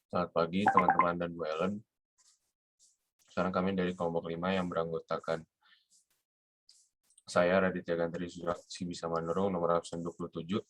Selamat pagi teman-teman dan Bu Ellen. Sekarang kami dari kelompok 5 yang beranggotakan saya Raditya Gantri Sibisa Manurung, nomor absen 27.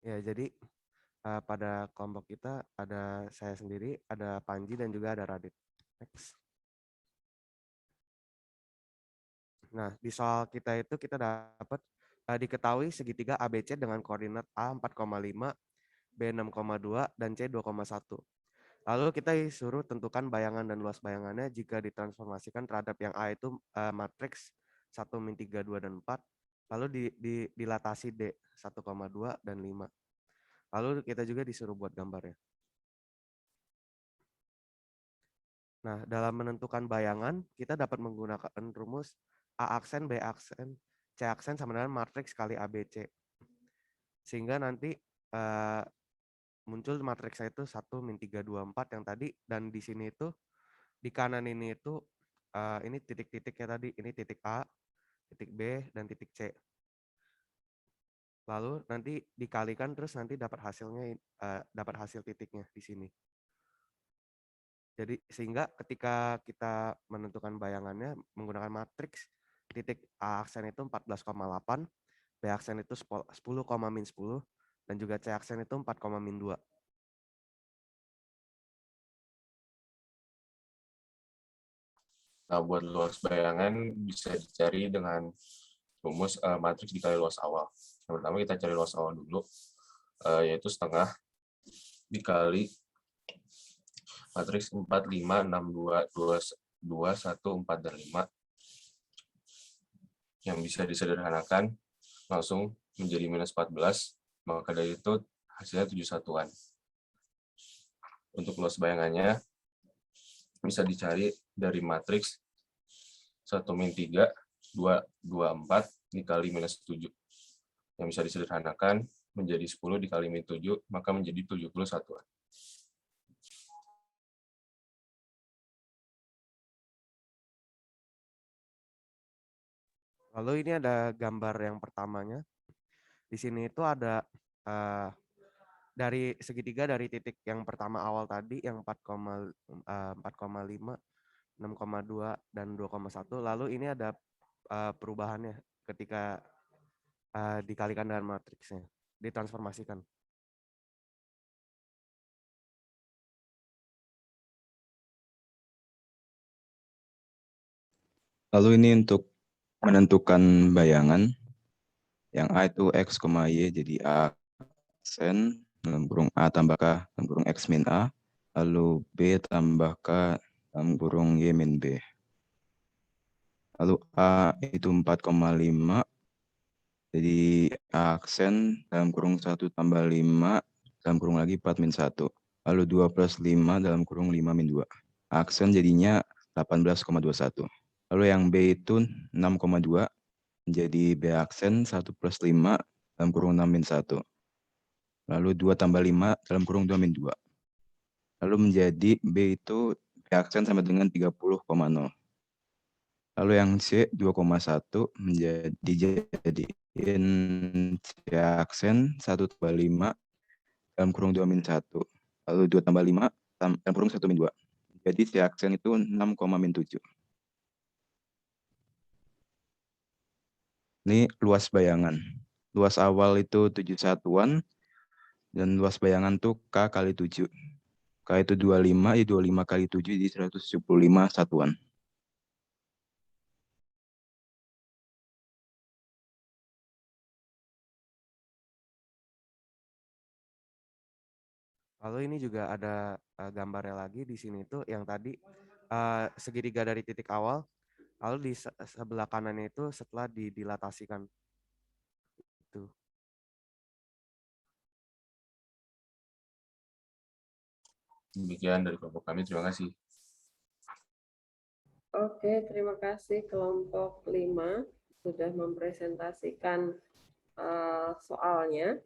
Ya, jadi pada kelompok kita ada saya sendiri, ada Panji dan juga ada Radit. Next. Nah, di soal kita itu kita dapat diketahui segitiga ABC dengan koordinat A 4,5, B 6,2, dan C 2,1. Lalu kita disuruh tentukan bayangan dan luas bayangannya jika ditransformasikan terhadap yang A itu matriks 1 min 3, 2, dan 4. Lalu dilatasi D 1,2 dan 5. Lalu kita juga disuruh buat gambarnya. Nah, dalam menentukan bayangan, kita dapat menggunakan rumus A aksen, B aksen, C aksen sama dengan matriks kali ABC. Sehingga nanti muncul matriksnya itu 1 min 3, 2, 4 yang tadi. Dan di sini itu, di kanan ini itu, ini titik-titiknya tadi. Ini titik A, titik B, dan titik C. Lalu nanti dikalikan terus nanti dapat hasilnya, dapat hasil titiknya di sini. Jadi sehingga ketika kita menentukan bayangannya menggunakan matriks, titik A aksen itu 14,8, B aksen itu 10,-10, dan juga C aksen itu 4,-2. Nah, buat luas bayangan bisa dicari dengan rumus matriks dikali luas awal. Yang pertama kita cari luas awal dulu, yaitu setengah dikali matriks 4, 5, 6, 2, 2, 1, 4, dan 5. Yang bisa disederhanakan langsung menjadi minus 14, maka dari itu hasilnya 7 satuan. Untuk luas bayangannya bisa dicari dari matriks 1 min 3, 2, 2, 4 dikali minus 7. Yang bisa disederhanakan menjadi 10 dikali min 7, maka menjadi 70 satuan. Lalu ini ada gambar yang pertamanya. Di sini itu ada dari segitiga dari titik yang pertama awal tadi yang 4,5, 6,2, dan 2,1. Lalu ini ada perubahannya ketika dikalikan dengan matriksnya, ditransformasikan. Lalu ini untuk menentukan bayangan. Yang A itu X, Y, jadi A aksen, dalam kurung A tambah K, dalam kurung X min A. Lalu B tambah K, dalam kurung Y min B. Lalu A itu 4,5, jadi A aksen, dalam kurung 1 tambah 5, dalam kurung lagi 4 min 1. Lalu 2 plus 5, dalam kurung 5 min 2. A aksen jadinya 18,21. Lalu yang B itu 6,2, menjadi B aksen 1 plus 5 dalam kurung 6 min 1. Lalu 2 tambah 5 dalam kurung 2 min 2. Lalu menjadi B itu B aksen sama dengan 30,0. Lalu yang C 2,1 dijadiin C aksen 1 tambah 5 dalam kurung 2 min 1. Lalu 2 tambah 5 dalam kurung 1 min 2. Jadi C aksen itu 6, min 7. Ini luas bayangan. Luas awal itu 7 satuan. Dan luas bayangan tuh K kali 7. K itu 25, ya 25 kali 7, jadi 175 satuan. Lalu ini juga ada gambarnya lagi di sini tuh yang tadi segitiga dari titik awal, lalu di sebelah kanannya itu setelah dilatasikan. Itu. Demikian dari kelompok kami, terima kasih. Oke, terima kasih kelompok 5 sudah mempresentasikan soalnya.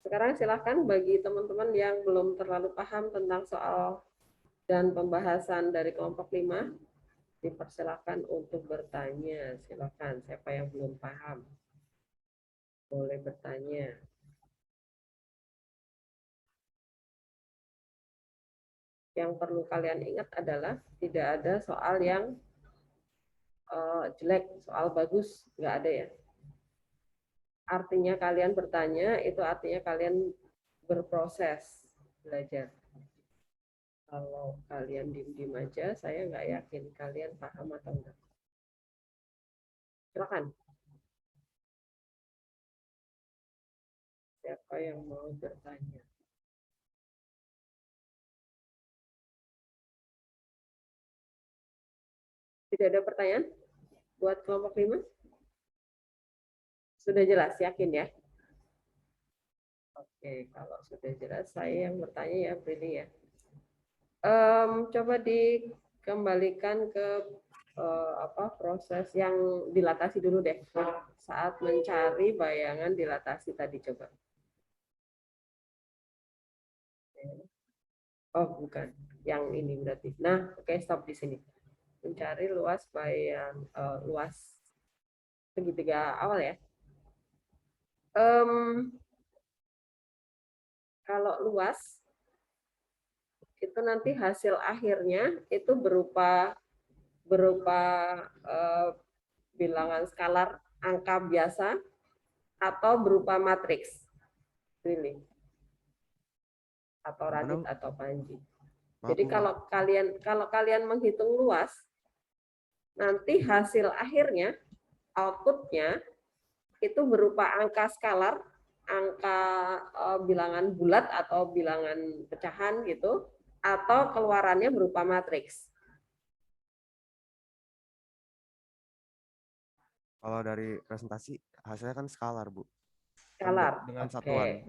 Sekarang silahkan bagi teman-teman yang belum terlalu paham tentang soal dan pembahasan dari kelompok 5, dipersilakan untuk bertanya. Silakan, siapa yang belum paham boleh bertanya. Yang perlu kalian ingat adalah tidak ada soal yang jelek, soal bagus, nggak ada ya. Artinya kalian bertanya, itu artinya kalian berproses belajar. Kalau kalian diem-diem aja, saya nggak yakin kalian paham atau enggak. Silakan. Siapa yang mau bertanya? Tidak ada pertanyaan buat kelompok 5? Sudah jelas, yakin ya? Oke, kalau sudah jelas, saya yang bertanya ya, Brili ya. Coba dikembalikan ke proses yang dilatasi dulu deh. Saat mencari bayangan dilatasi tadi, coba. Oh, bukan. Yang ini berarti. Nah, oke, stop di sini. Mencari luas luas segitiga awal ya. Kalau luas itu nanti hasil akhirnya itu berupa bilangan skalar angka biasa atau berupa matriks. Pilih. Atau Radit atau Panji. Jadi kalau kalian menghitung luas, nanti hasil akhirnya, outputnya itu berupa angka skalar, angka bilangan bulat atau bilangan pecahan gitu, atau keluarannya berupa matriks. Kalau dari presentasi hasilnya kan skalar, Bu. Skalar. Dengan Oke. satuan.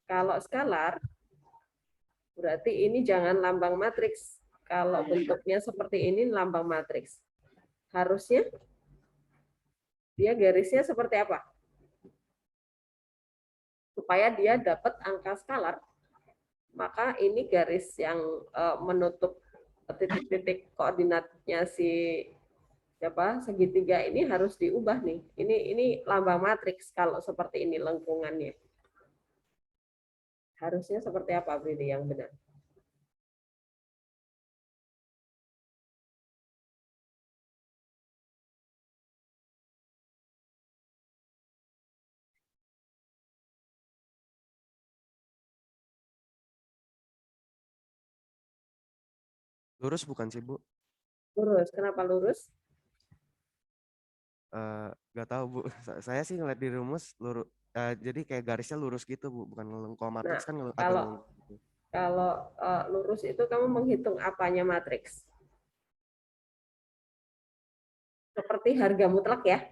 Kalau skalar, berarti ini jangan lambang matriks. Kalau bentuknya seperti ini lambang matriks. Harusnya dia garisnya seperti apa? Supaya dia dapat angka skalar, maka ini garis yang menutup titik-titik koordinatnya segitiga ini harus diubah nih. Ini lambang matriks kalau seperti ini lengkungannya. Harusnya seperti apa, Brili, yang benar? Lurus bukan sih, Bu? Lurus. Kenapa lurus? Nggak tahu, Bu. Saya sih ngeliat di rumus lurus. Jadi kayak garisnya lurus gitu, Bu. Bukan ngelengkung matriks kan Kalau lurus itu kamu menghitung apanya matriks? Seperti harga mutlak ya.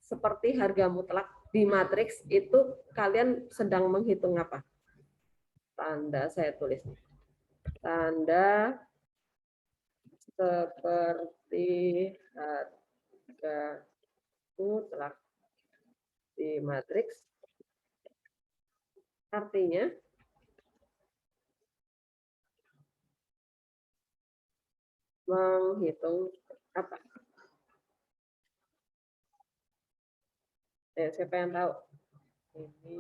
Seperti harga mutlak di matriks itu kalian sedang menghitung apa? Tanda saya tulis. Tanda seperti harga mutlak di matriks artinya menghitung apa? Siapa yang tahu? Ini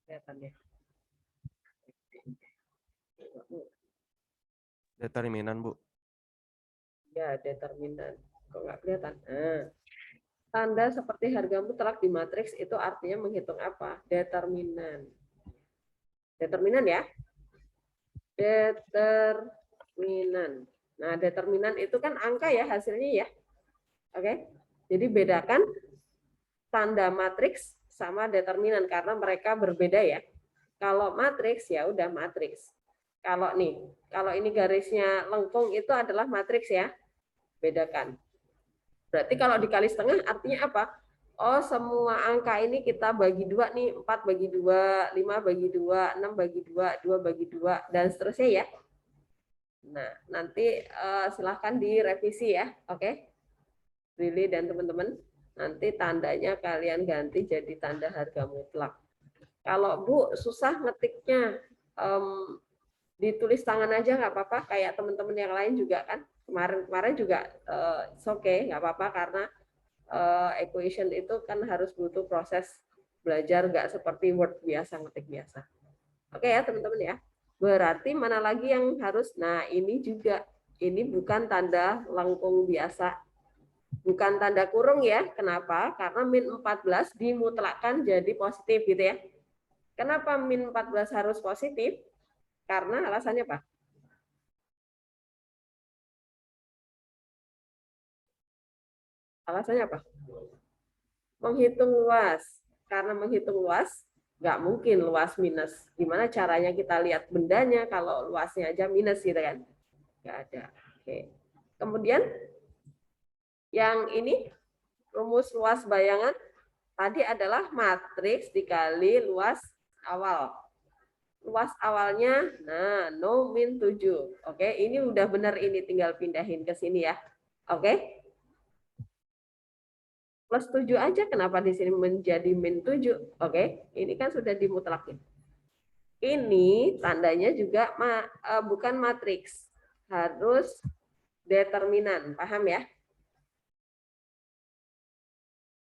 kelihatan ya. Determinan, Bu. Ya, determinan. Kok nggak kelihatan? Tanda seperti harga mutlak di matriks itu artinya menghitung apa? Determinan. Determinan ya. Determinan. Nah, determinan itu kan angka ya hasilnya ya. Oke. Jadi bedakan tanda matriks sama determinan karena mereka berbeda ya. Kalau matriks ya udah matriks. Kalau ini garisnya lengkung itu adalah matriks ya. Bedakan. Berarti kalau dikali setengah artinya apa? oh semua angka ini kita bagi 2 nih, 4 bagi 2, 5 bagi 2, 6 bagi 2, 2 bagi 2, dan seterusnya ya. Nah, nanti silahkan direvisi ya, oke? Lili dan teman-teman, nanti tandanya kalian ganti jadi tanda harga mutlak. Kalau Bu susah ngetiknya, ditulis tangan aja nggak apa-apa, kayak teman-teman yang lain juga kan. Kemarin juga oke, nggak apa-apa karena equation itu kan harus butuh proses belajar, nggak seperti Word biasa, ngetik biasa. Oke ya teman-teman ya. Berarti mana lagi yang harus, nah ini juga, ini bukan tanda lengkung biasa. Bukan tanda kurung ya, kenapa? Karena min 14 dimutlakkan jadi positif gitu ya. Kenapa min 14 harus positif? Karena alasannya apa? Alasannya apa? Menghitung luas. Karena menghitung luas, nggak mungkin luas minus. Gimana caranya kita lihat bendanya kalau luasnya aja minus gitu kan? Nggak ada. Oke. Kemudian yang ini rumus luas bayangan tadi adalah matriks dikali luas awal. Luas awalnya, nah, no min 7. Oke, ini udah benar, ini tinggal pindahin ke sini ya. Oke. Plus 7 aja, kenapa di sini menjadi min 7? Oke, ini kan sudah dimutlakin. Ini tandanya juga bukan matriks, harus determinan, paham ya?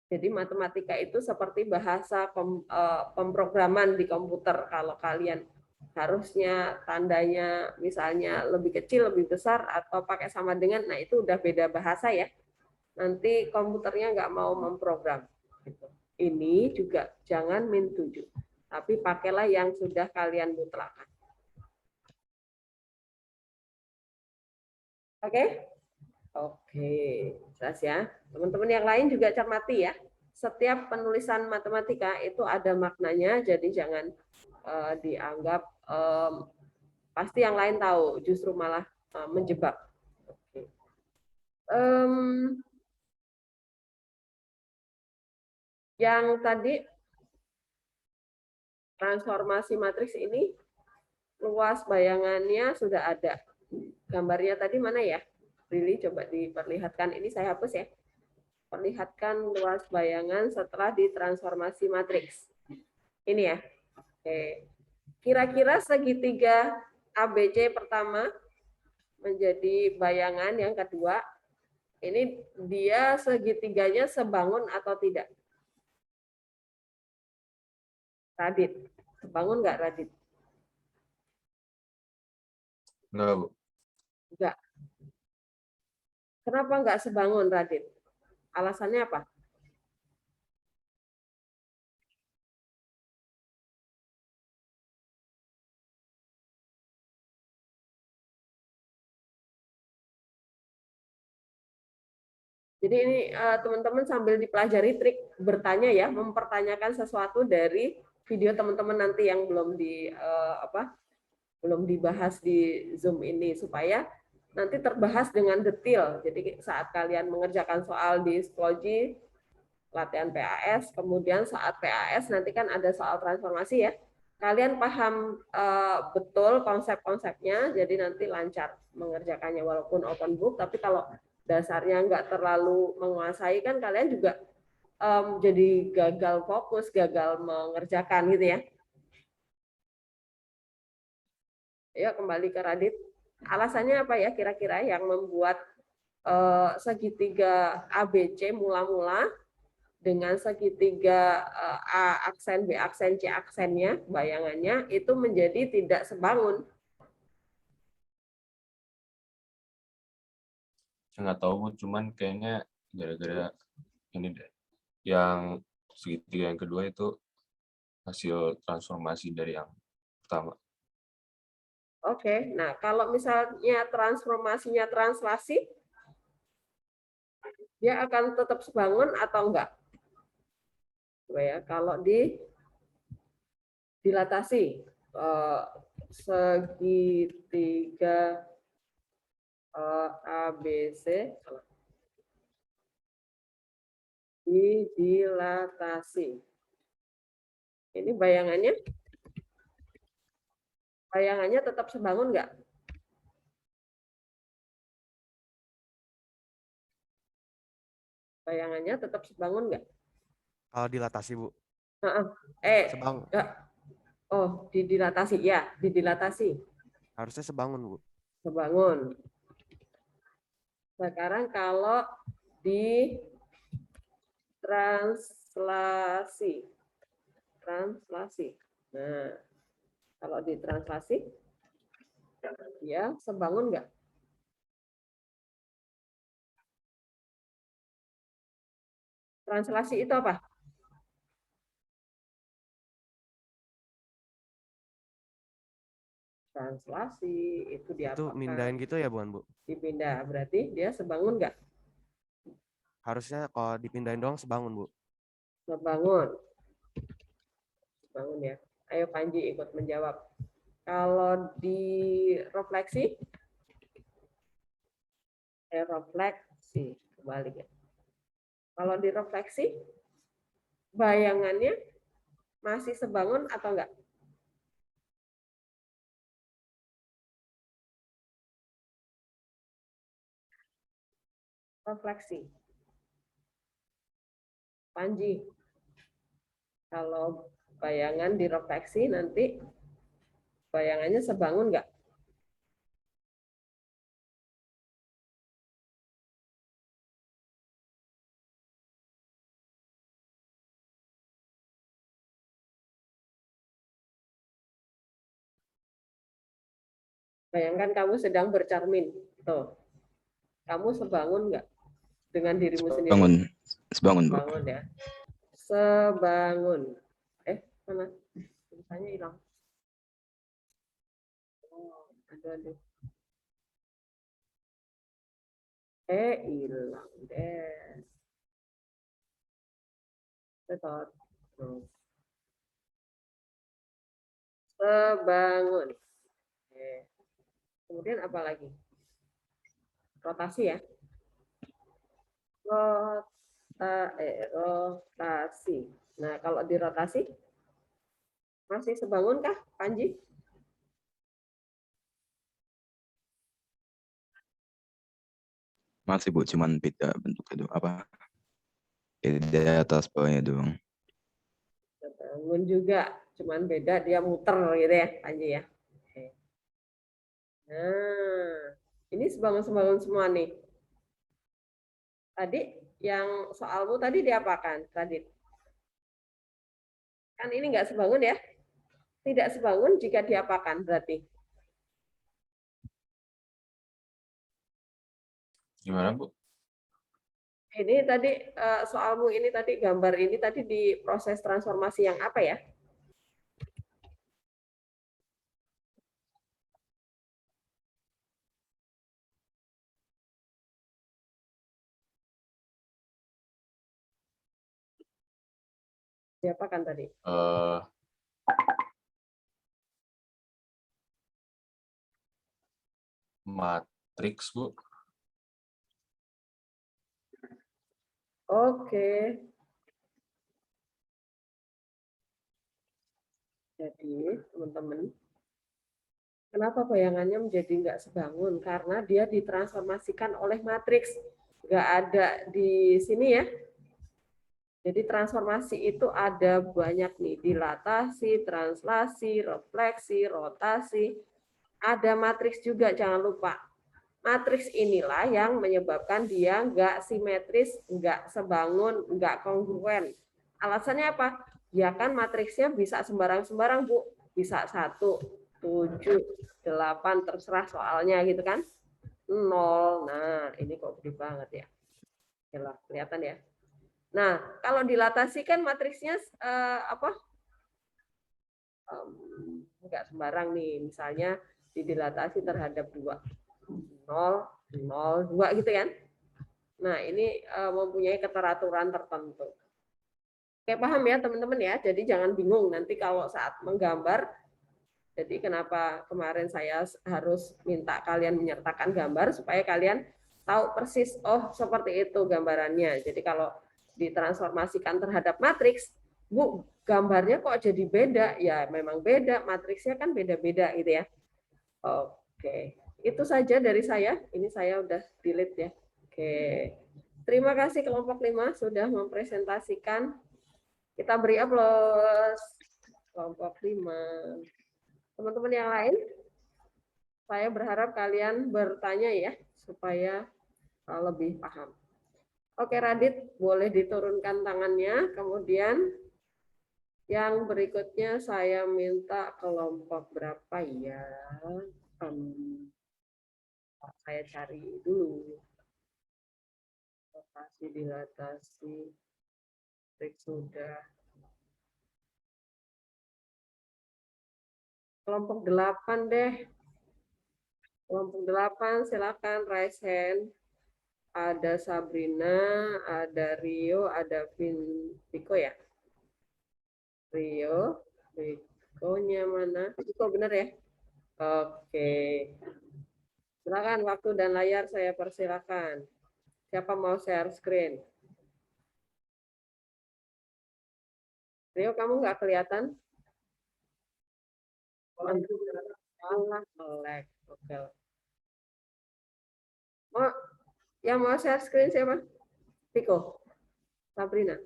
Jadi matematika itu seperti bahasa pemrograman di komputer. Kalau kalian harusnya tandanya misalnya lebih kecil, lebih besar, atau pakai sama dengan, nah itu udah beda bahasa ya. Nanti komputernya nggak mau memprogram. Ini juga jangan min 7, tapi pakailah yang sudah kalian mutlakkan. Oke? Oke, jelas ya. Teman-teman yang lain juga cermati ya. Setiap penulisan matematika itu ada maknanya, jadi jangan dianggap pasti yang lain tahu, justru malah menjebak. Oke. Yang tadi transformasi matriks ini luas bayangannya sudah ada. Gambarnya tadi mana ya? Lili coba diperlihatkan. Ini saya hapus ya. Perlihatkan luas bayangan setelah ditransformasi matriks. Ini ya. Oke. Kira-kira segitiga ABC pertama menjadi bayangan yang kedua. Ini dia segitiganya sebangun atau tidak? Radit. Sebangun nggak Radit? Enggak, Bu. Enggak. Kenapa enggak sebangun, Radit? Alasannya apa? Jadi ini teman-teman sambil dipelajari trik bertanya ya, mempertanyakan sesuatu dari video teman-teman nanti yang belum belum dibahas di Zoom ini, supaya nanti terbahas dengan detail. Jadi saat kalian mengerjakan soal di psikologi, latihan PAS, kemudian saat PAS nanti kan ada soal transformasi ya. Kalian paham betul konsep-konsepnya, jadi nanti lancar mengerjakannya walaupun open book. Tapi kalau dasarnya nggak terlalu menguasai kan kalian juga jadi gagal fokus, gagal mengerjakan gitu ya. Yuk kembali ke Radit. Alasannya apa ya kira-kira yang membuat segitiga ABC mula-mula dengan segitiga A aksen, B aksen, C aksennya, bayangannya itu menjadi tidak sebangun? Saya nggak tahu, Bu. Cuman kayaknya gara-gara ini deh. Yang segitiga yang kedua itu hasil transformasi dari yang pertama. Oke, nah kalau misalnya transformasinya translasi, dia akan tetap sebangun atau enggak? Coba ya, kalau dilatasi segitiga ABC Didilatasi. Ini bayangannya tetap sebangun nggak? Bayangannya tetap sebangun nggak? Kalau dilatasi, Bu. Sebangun. Oh, didilatasi. Ya, didilatasi. Harusnya sebangun, Bu. Sebangun. Sekarang kalau di translasi. Nah, kalau di translasi, ya sebangun nggak? Translasi itu apa? Translasi itu diapakan? Itu mindahin gitu ya, Bu? Dipindah, berarti dia sebangun nggak? Harusnya kalau dipindahin doang sebangun, Bu. Sebangun. Sebangun ya. Ayo Panji ikut menjawab. Kalau di refleksi, refleksi kembali ya. Kalau di refleksi, bayangannya masih sebangun atau enggak? Refleksi. Panji, kalau bayangan direfleksi nanti bayangannya sebangun enggak? Bayangkan kamu sedang bercermin. Tuh. Kamu sebangun enggak dengan dirimu sendiri? Sebangun, Bu. Sebangun ya. Sebangun. Mana? Tulisannya hilang. Oh, aduh. Hilang deh. Betul. Sebangun. Kemudian apa lagi? Rotasi ya. Rotasi. Nah, kalau dirotasi masih sebangun kah, Panji? Masih, Bu, cuman beda bentuk itu apa? Beda atas bawahnya doang. Sebangun juga, cuman beda dia muter gitu ya, Panji ya. Nah, ini sebangun-sebangun semua nih. Tadi yang soalmu tadi diapakan, Radit? Kan ini nggak sebangun ya? Tidak sebangun jika diapakan berarti? Gimana, Bu? Ini tadi soalmu ini tadi gambar ini tadi di proses transformasi yang apa ya? Diapakan tadi? Matriks, Bu. Oke. Jadi, teman-teman, kenapa bayangannya menjadi nggak sebangun? Karena dia ditransformasikan oleh matriks. Nggak ada di sini ya. Jadi transformasi itu ada banyak nih. Dilatasi, translasi, refleksi, rotasi. Ada matriks juga, jangan lupa. Matriks inilah yang menyebabkan dia nggak simetris, nggak sebangun, nggak kongruen. Alasannya apa? Ya kan matriksnya bisa sembarang-sembarang, Bu. Bisa 1, 7, 8, terserah soalnya gitu kan. 0. Nah, ini kok gede banget ya. Oke, kelihatan ya. Nah, kalau dilatasi kan matriksnya nggak sembarang nih. Misalnya didilatasi terhadap 2. 0, 0, 2 gitu kan. Nah, ini mempunyai keteraturan tertentu. Oke, paham ya teman-teman ya. Jadi jangan bingung nanti kalau saat menggambar. Jadi kenapa kemarin saya harus minta kalian menyertakan gambar supaya kalian tahu persis, oh seperti itu gambarannya. Jadi kalau ditransformasikan terhadap matriks, Bu, gambarnya kok jadi beda? Ya, memang beda, matriksnya kan beda-beda gitu ya. Oke, itu saja dari saya. Ini saya udah delete ya. Oke. Terima kasih kelompok 5 sudah mempresentasikan. Kita beri aplaus. Kelompok 5. Teman-teman yang lain, saya berharap kalian bertanya ya, supaya lebih paham. Oke, Radit, boleh diturunkan tangannya. Kemudian yang berikutnya saya minta kelompok berapa ya? Saya cari dulu. Rotasi, dilatasi, trik sudah. Kelompok 8 deh. Kelompok 8 silakan raise hand. Ada Sabrina, ada Rio, ada Viko ya. Rio, Viko-nya mana? Viko benar ya? Oke. Silakan waktu dan layar saya persilakan. Siapa mau share screen? Rio, kamu nggak kelihatan? Allah melek. Oke. Oh, yang mau share screen siapa? Viko, Sabrina.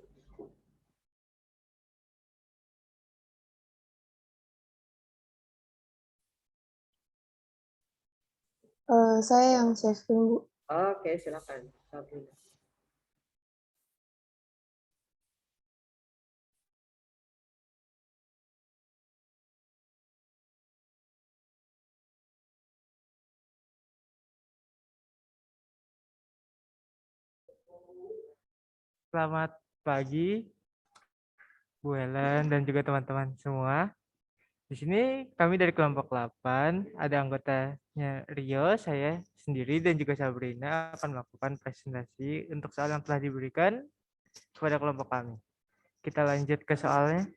Saya yang share screen, Bu. Oke, silakan. Sabrina. Selamat pagi, Bu Helen dan juga teman-teman semua. Di sini kami dari kelompok 8, ada anggotanya Rio, saya sendiri dan juga Sabrina akan melakukan presentasi untuk soal yang telah diberikan kepada kelompok kami. Kita lanjut ke soalnya.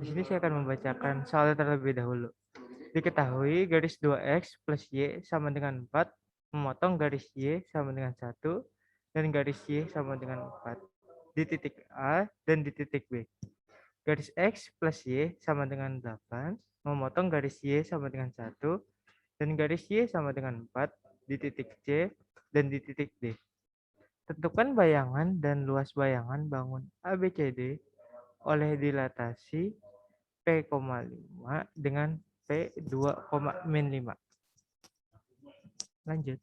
Di sini saya akan membacakan soalnya terlebih dahulu. Diketahui garis 2x plus y sama dengan 4, memotong garis y sama dengan 1, dan garis y sama dengan 4 di titik A dan di titik B. Garis x plus y sama dengan 8, memotong garis y sama dengan 1, dan garis y sama dengan 4 di titik C dan di titik D. Tentukan bayangan dan luas bayangan bangun ABCD oleh dilatasi P,5 dengan P2,-5. Lanjut.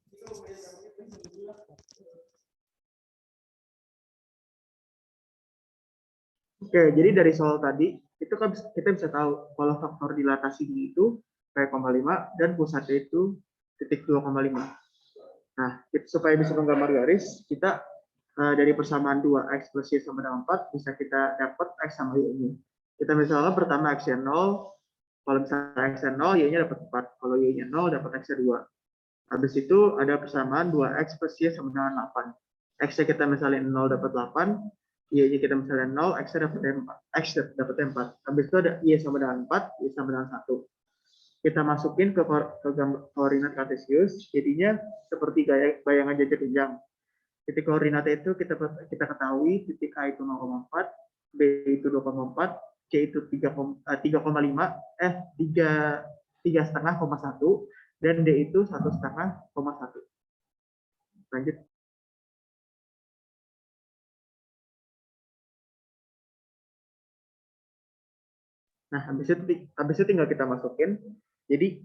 Oke, jadi dari soal tadi, itu kan kita bisa tahu kalau faktor dilatasi itu P,5 dan pusatnya itu titik 2,5. Nah, supaya bisa menggambar garis, kita dari persamaan 2x plus y sama dengan 4, bisa kita dapat x sama y-nya. Kita misalnya pertama x-nya 0, kalau misalnya x-nya 0, y-nya dapat 4. Kalau y-nya 0, dapat x-nya 2. Habis itu ada persamaan 2x plus y sama dengan 8. X-nya kita misalnya 0 dapat 8, y-nya kita misalnya 0, x-nya dapat 4. X dapat 4. Habis itu ada y sama dengan 4, y sama dengan 1. Kita masukin ke koordinat kartesius, jadinya seperti bayangan jajar jenjang. Titik koordinat itu kita ketahui, titik A itu 0,4, B itu 2,4, C itu 3,5, 3,5,1, dan D itu 1,5,1. Lanjut. Nah, habis itu tinggal kita masukin. Jadi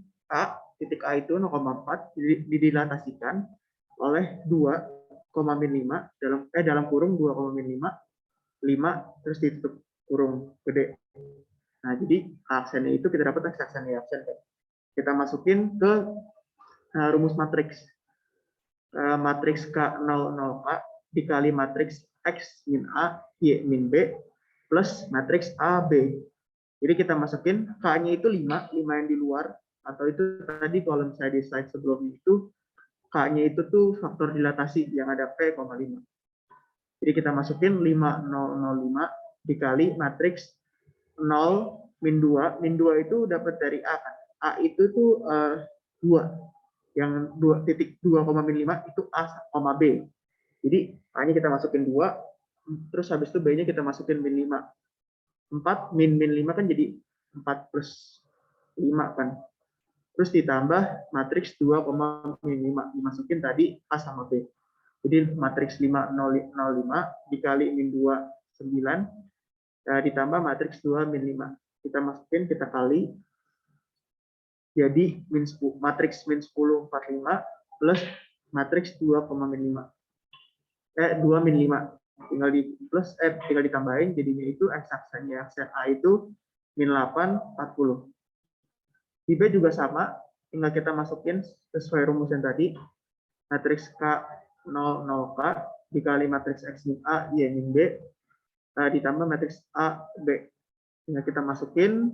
titik A itu 0,4 didilatasikan oleh 2,-5 dalam kurung 2,-5, 5 terus ditutup kurung gede. Nah, jadi aksennya itu kita dapat aksennya aksen. Kita masukin ke rumus matriks. Matriks K00K dikali matriks X min A, Y min B, plus matriks A, B. Jadi kita masukin K-nya itu 5 yang di luar, atau itu tadi kalau misalnya di slide sebelumnya itu, K-nya itu tuh faktor dilatasi yang ada P,5. Jadi kita masukin 5005 dikali matriks 0 min 2. Min 2 itu dapat dari A kan. A itu tuh 2. Yang 2.2,5 itu A, B. Jadi A-nya kita masukin 2, terus habis itu B-nya kita masukin min 5. 4 min 5 kan jadi 4 plus 5 kan. Terus ditambah matriks 2, min 5. Dimasukin tadi A sama B. Jadi matriks 5, 0, 5 dikali min 2, 9. Ditambah matriks 2, min 5. Kita masukin, kita kali. Jadi matriks min 10, 45 plus matriks 2, min 5. 2 min 5. Tinggal ditambahin, jadinya itu X-aksennya A itu min 8, 40. Di B juga sama, tinggal kita masukin sesuai rumus yang tadi, matriks K 0, 0K dikali matriks X min A, Y min B, ditambah matriks A, B. Tinggal kita masukin,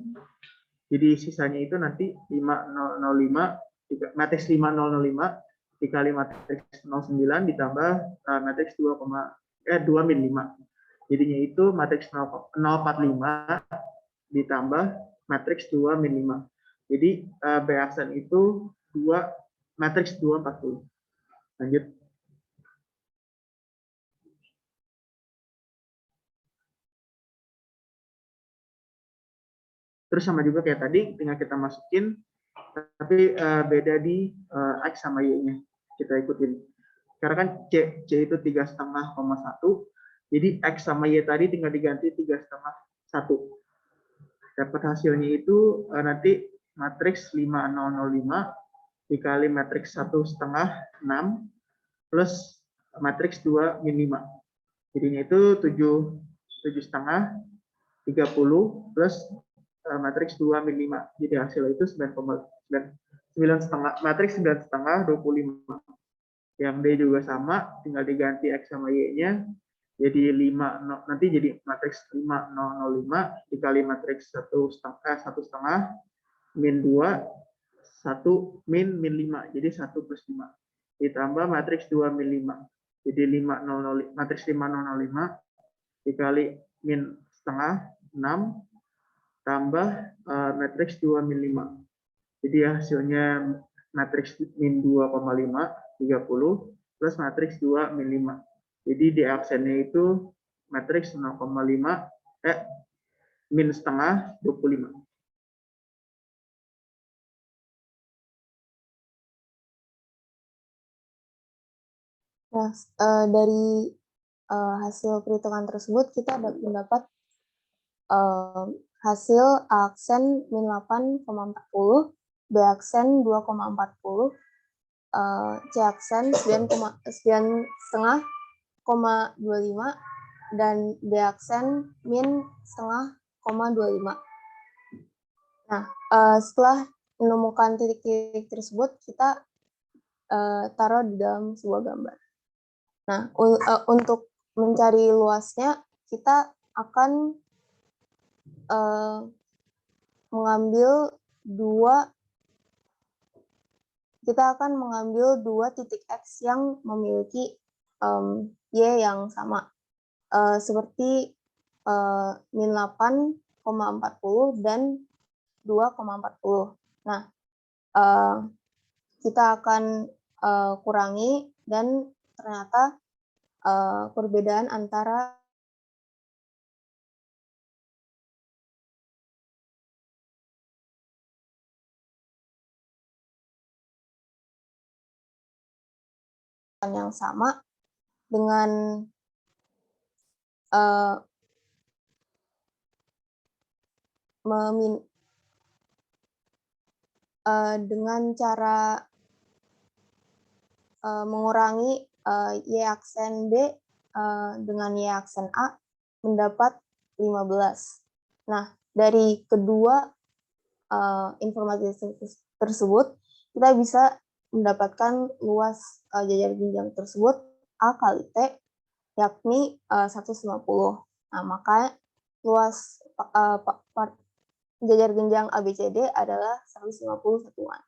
jadi sisanya itu nanti 5005, matriks 5005 dikali matriks 09 ditambah matriks 2 min 5. Jadinya itu matriks 045 ditambah matriks 2 min 5. Jadi B aksen itu matriks 240. Lanjut. Terus sama juga kayak tadi, tinggal kita masukin, tapi beda di X sama Y-nya. Kita ikutin. Karena kan C itu 3,5,1. Jadi X sama Y tadi tinggal diganti 3,5,1. Dapat hasilnya itu nanti matriks 5005 dikali matriks 1,5, 6, plus matriks 2 min 5. Jadinya itu 7,5, 30, plus matriks 2 min 5. Jadi hasil itu 9,5, matriks 9,5, 25. Yang D juga sama, tinggal diganti X sama Y-nya. Jadi 5, nanti jadi matriks 5005 dikali matriks 1,5 min 2, 1 min 5. Jadi 1 plus 5. Ditambah matriks 2 min 5. Jadi matriks 5005 dikali min setengah 6 tambah matriks 2 min 5. Jadi hasilnya matriks min 2,5, 30, plus matriks 2 min 5. Jadi di aksennya itu matriks 0,5, min setengah, 25. Nah, dari hasil perhitungan tersebut kita mendapat hasil A aksen min 8,40, B aksen 2,40, C aksen 9,25, dan D aksen min setengah, 25. Nah, setelah menemukan titik-titik tersebut, kita taruh di dalam sebuah gambar. Nah, untuk mencari luasnya, kita akan mengambil dua titik X yang memiliki Y yang sama, seperti min 8,40 dan 2,40. Nah, kita akan kurangi, dan ternyata perbedaan antara yang sama dengan dengan cara mengurangi Y aksen B dengan Y aksen A mendapat 15. Nah, dari kedua informasi tersebut, kita bisa mendapatkan luas jajar jenjang tersebut A kali T, yakni 150. Nah, maka luas jajar jenjang ABCD adalah 150 satuan.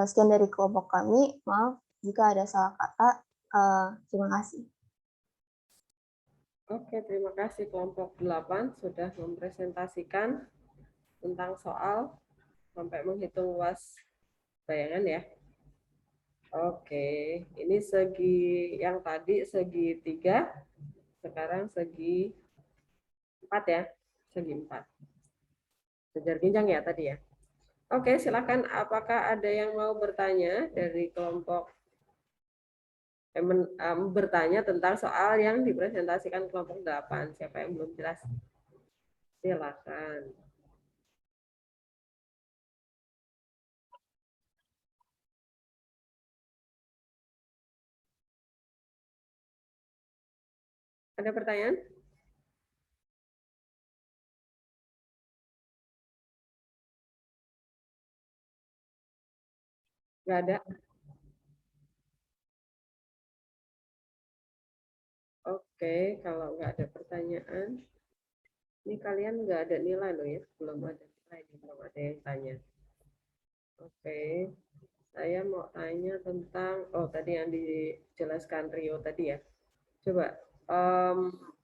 Sekian dari kelompok kami. Maaf jika ada salah kata. Terima kasih. Oke, terima kasih kelompok 8 sudah mempresentasikan tentang soal sampai menghitung luas bayangan ya. Oke, ini segi yang tadi segi 3, sekarang segi 4 ya, segi 4. Sejar ginjang ya tadi ya. Oke, silakan. Apakah ada yang mau bertanya dari kelompok bertanya tentang soal yang dipresentasikan kelompok 8? Siapa yang belum jelas? Silakan. Ada pertanyaan? Nggak ada. Oke, kalau nggak ada pertanyaan, ini kalian nggak ada nilai loh ya, belum ada nilai, belum ada yang tanya. Oke, saya mau tanya tentang, oh tadi yang dijelaskan Rio tadi ya. Coba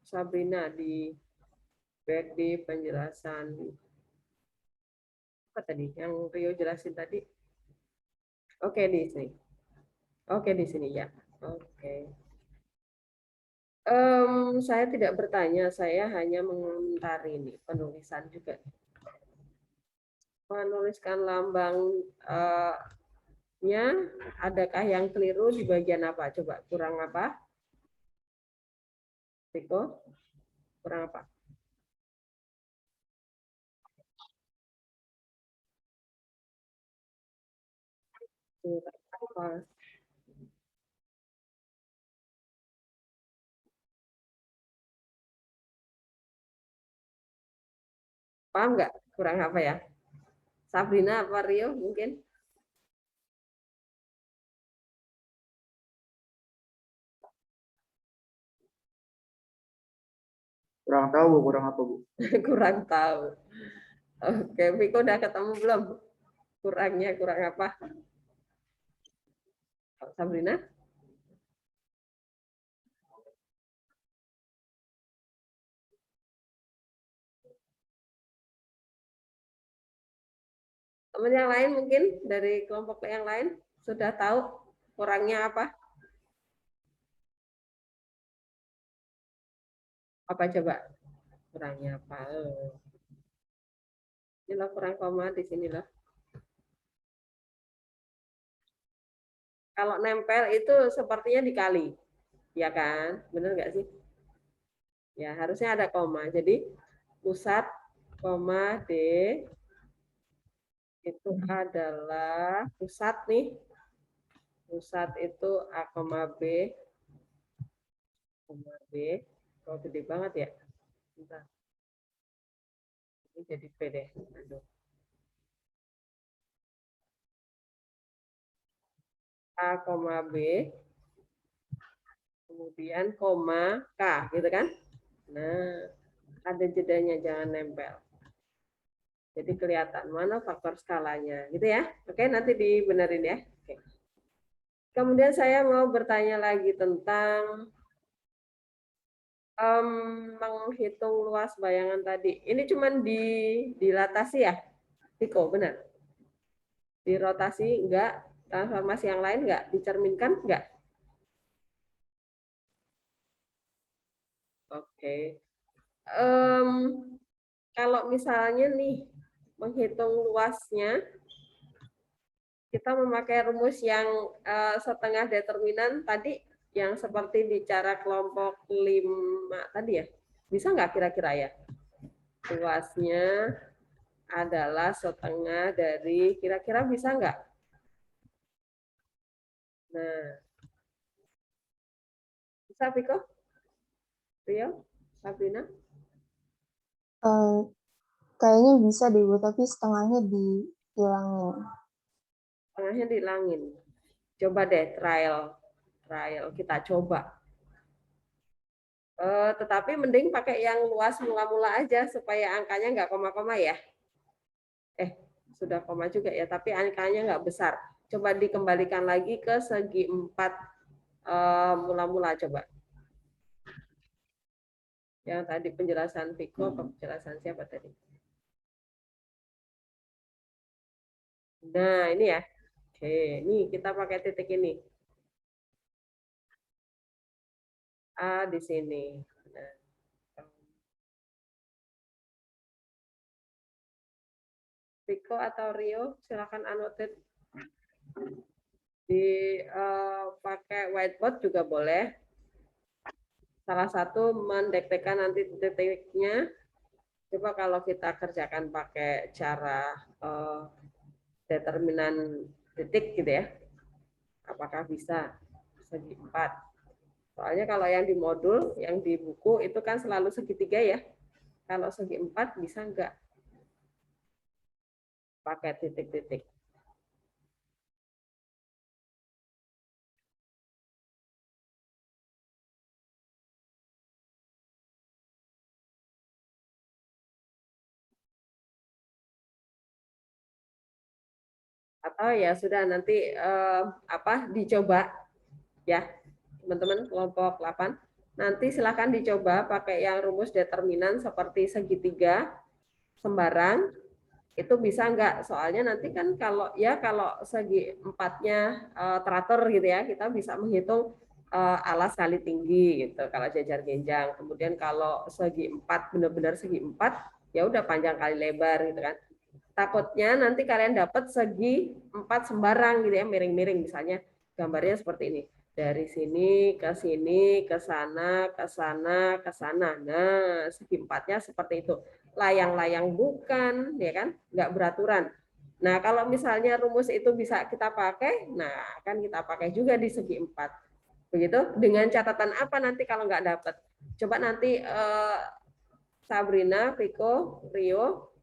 Sabrina di back di penjelasan apa tadi yang Rio jelasin tadi? Oke di sini. Oke di sini ya. Oke. Saya tidak bertanya, saya hanya mengomentari ini penulisan juga. Menuliskan lambangnya, adakah yang keliru di bagian apa? Coba kurang apa? Riko, kurang apa? Apa? Paham nggak? Kurang apa ya? Sabrina apa Rio mungkin? Kurang tahu Bu, kurang apa Bu? Kurang tahu. Oke, Viko udah ketemu belum? Kurangnya kurang apa? Sabrina? Teman yang lain mungkin dari kelompok yang lain sudah tahu kurangnya apa? Apa coba? Kurangnya apa? Ini loh kurang koma di sini loh. Kalau nempel itu sepertinya dikali, ya kan? Benar nggak sih? Ya harusnya ada koma. Jadi pusat koma D itu adalah pusat nih. Pusat itu A, B, B. Oh, gede banget ya. Bentar. Ini jadi P deh. Aduh. A, B, kemudian koma K, gitu kan? Nah, ada jedanya, jangan nempel. Jadi kelihatan mana faktor skalanya, gitu ya. Oke, nanti dibenerin ya. Oke. Kemudian saya mau bertanya lagi tentang menghitung luas bayangan tadi. Ini cuma dilatasi ya, Tiko, benar? Dirotasi enggak? Transformasi yang lain enggak? Dicerminkan enggak? Oke. Kalau misalnya nih menghitung luasnya, kita memakai rumus yang setengah determinan tadi, yang seperti bicara kelompok 5 tadi ya. Bisa nggak kira-kira ya? Luasnya adalah setengah dari, kira-kira bisa nggak? Nah, bisa Viko? Rio? Sabrina? Kayaknya bisa deh Bu, tapi setengahnya dihilangin. Setengahnya dihilangin. Coba deh trial kita coba. Tetapi mending pakai yang luas mula-mula aja supaya angkanya nggak koma-koma ya. Sudah koma juga ya, tapi angkanya nggak besar. Coba dikembalikan lagi ke segi 4 mula-mula coba. Yang tadi penjelasan Viko, penjelasan siapa tadi? Nah, ini ya. Oke, ini kita pakai titik ini. A di sini. Nah, Viko atau Rio, silakan annotate. Pakai whiteboard juga boleh. Salah satu mendektekan nanti titiknya. Coba kalau kita kerjakan pakai cara determinan titik gitu ya. Apakah bisa segi 4? Soalnya kalau yang di modul, yang di buku itu kan selalu segitiga ya. Kalau segi 4 bisa enggak pakai titik-titik. Atau ya sudah nanti dicoba ya teman-teman kelompok 8. Nanti silakan dicoba pakai yang rumus determinan seperti segitiga sembarang. Itu bisa enggak? Soalnya nanti kan kalau segi 4-nya teratur gitu ya, kita bisa menghitung alas kali tinggi gitu kalau jajar genjang. Kemudian kalau segi 4 benar-benar segi 4, ya udah panjang kali lebar gitu kan. Takutnya nanti kalian dapat segi 4 sembarang gitu ya, miring-miring misalnya gambarnya seperti ini. Dari sini, ke sana, ke sana, ke sana. Nah, segi 4-nya seperti itu. Layang-layang bukan, ya kan? Nggak beraturan. Nah, kalau misalnya rumus itu bisa kita pakai, nah akan kita pakai juga di segi 4. Begitu, dengan catatan apa nanti kalau nggak dapat? Coba nanti Sabrina, Viko, Rio,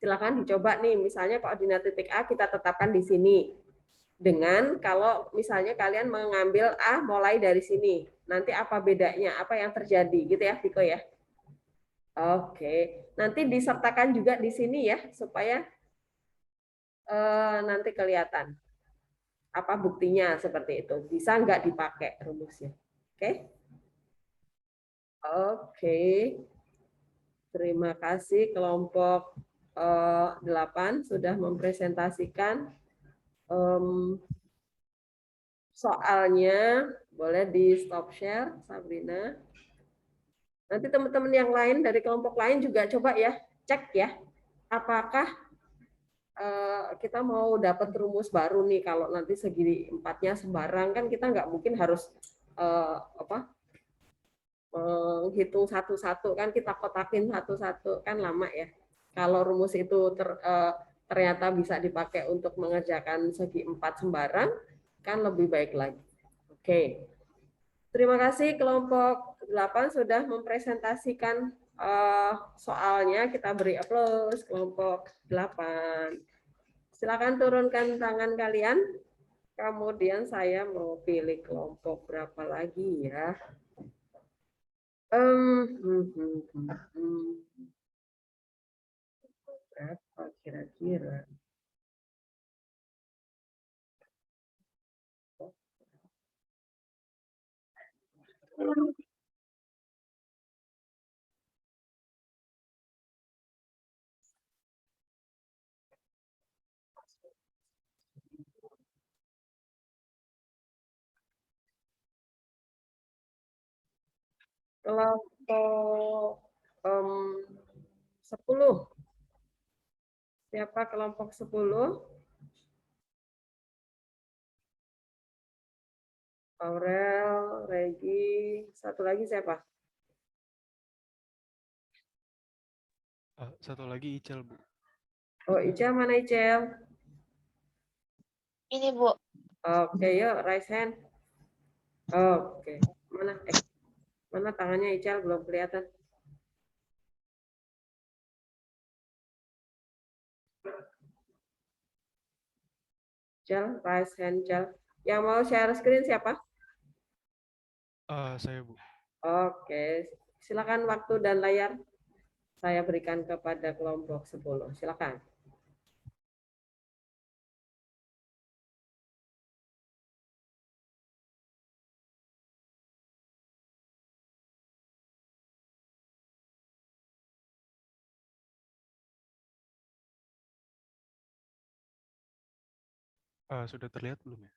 silakan dicoba nih, misalnya koordinat titik A kita tetapkan di sini. Dengan kalau misalnya kalian mengambil A mulai dari sini, nanti apa bedanya, apa yang terjadi gitu ya, Viko ya. Oke, nanti disertakan juga di sini ya, supaya nanti kelihatan apa buktinya seperti itu. Bisa nggak dipakai rumusnya. Oke? Oke. Terima kasih kelompok 8 sudah mempresentasikan soalnya. Boleh di stop share, Sabrina. Nanti teman-teman yang lain dari kelompok lain juga coba ya, cek ya, apakah kita mau dapat rumus baru nih kalau nanti segi 4-nya sembarang, kan kita nggak mungkin harus menghitung satu-satu, kan kita kotakin satu-satu, kan lama ya. Kalau rumus itu ternyata bisa dipakai untuk mengerjakan segi 4 sembarang, kan lebih baik lagi. Oke. Terima kasih kelompok 8 sudah mempresentasikan soalnya. Kita beri aplaus kelompok 8. Silakan turunkan tangan kalian. Kemudian saya mau pilih kelompok berapa lagi ya. Berapa kira-kira? Kelompok 10. Siapa kelompok 10? Aurel, Regi, satu lagi siapa? Satu lagi Icel, Bu. Oh, Icel, mana Icel? Ini, Bu. Oke, yuk, raise hand. Oke, mana? Mana tangannya Icel, belum kelihatan. Icel, raise hand, Icel. Yang mau share screen siapa? Saya, Bu. Oke, silakan waktu dan layar saya berikan kepada kelompok 10. Silakan. Sudah terlihat belum ya?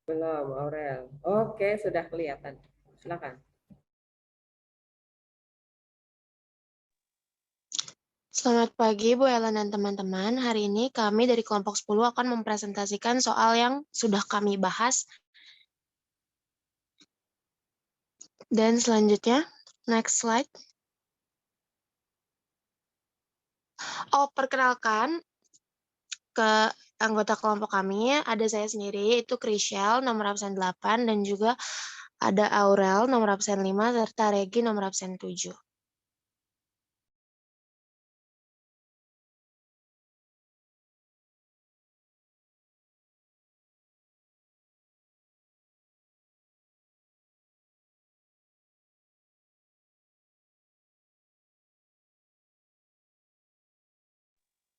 Belum, Aurel. Oke, sudah kelihatan. Silakan. Selamat pagi Bu Ellen dan teman-teman. Hari ini kami dari kelompok 10 akan mempresentasikan soal yang sudah kami bahas. Dan selanjutnya, next slide. Oh, perkenalkan ke anggota kelompok kami, ada saya sendiri, itu Krishel, nomor absen 8, dan juga ada Aurel, nomor absen 5, serta Regi, nomor absen 7.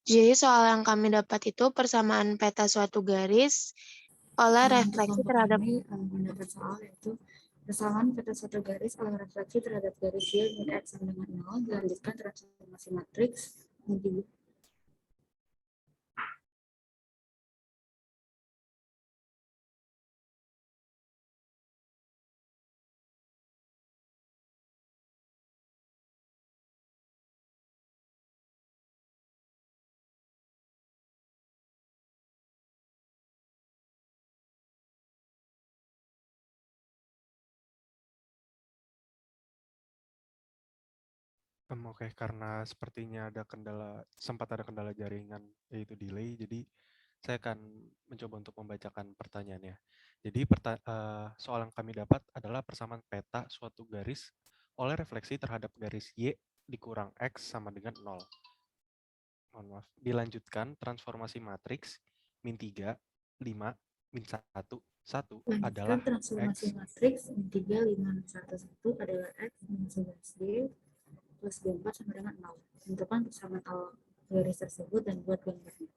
Jadi soal yang kami dapat itu persamaan peta suatu garis oleh refleksi terhadap mendapat soal yaitu persamaan peta suatu garis oleh refleksi terhadap garis Y min X sama dengan 0, dilanjutkan transformasi matriks menjadi Oke, karena sepertinya sempat ada kendala jaringan, yaitu delay, jadi saya akan mencoba untuk membacakan pertanyaannya. Jadi soal yang kami dapat adalah persamaan peta suatu garis oleh refleksi terhadap garis Y dikurang X sama dengan 0. Mohon maaf. Dilanjutkan transformasi matriks min 3, 5, min 1, 1 adalah transformasi X. matriks min 3, 5, min 1, 1 adalah X min 11Y plus B4 sama dengan 0. Tentukan persamaan garis tersebut dan buat gambarnya.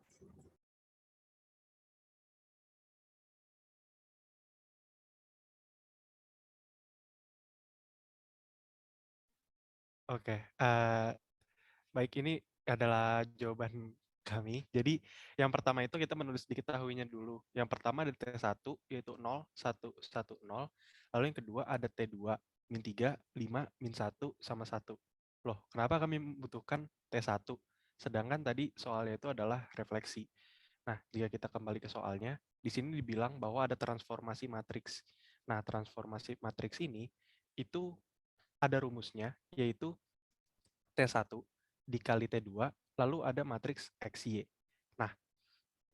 Oke, baik, ini adalah jawaban kami. Jadi yang pertama itu kita menulis diketahuinya dulu. Yang pertama ada T1 yaitu 0, 1, 1, 0. Lalu yang kedua ada T2, min 3, 5, min 1, sama 1. Loh, kenapa kami membutuhkan T1? Sedangkan tadi soalnya itu adalah refleksi. Nah, jika kita kembali ke soalnya, di sini dibilang bahwa ada transformasi matriks. Nah, transformasi matriks ini itu ada rumusnya, yaitu T1 dikali T2, lalu ada matriks XY. Nah,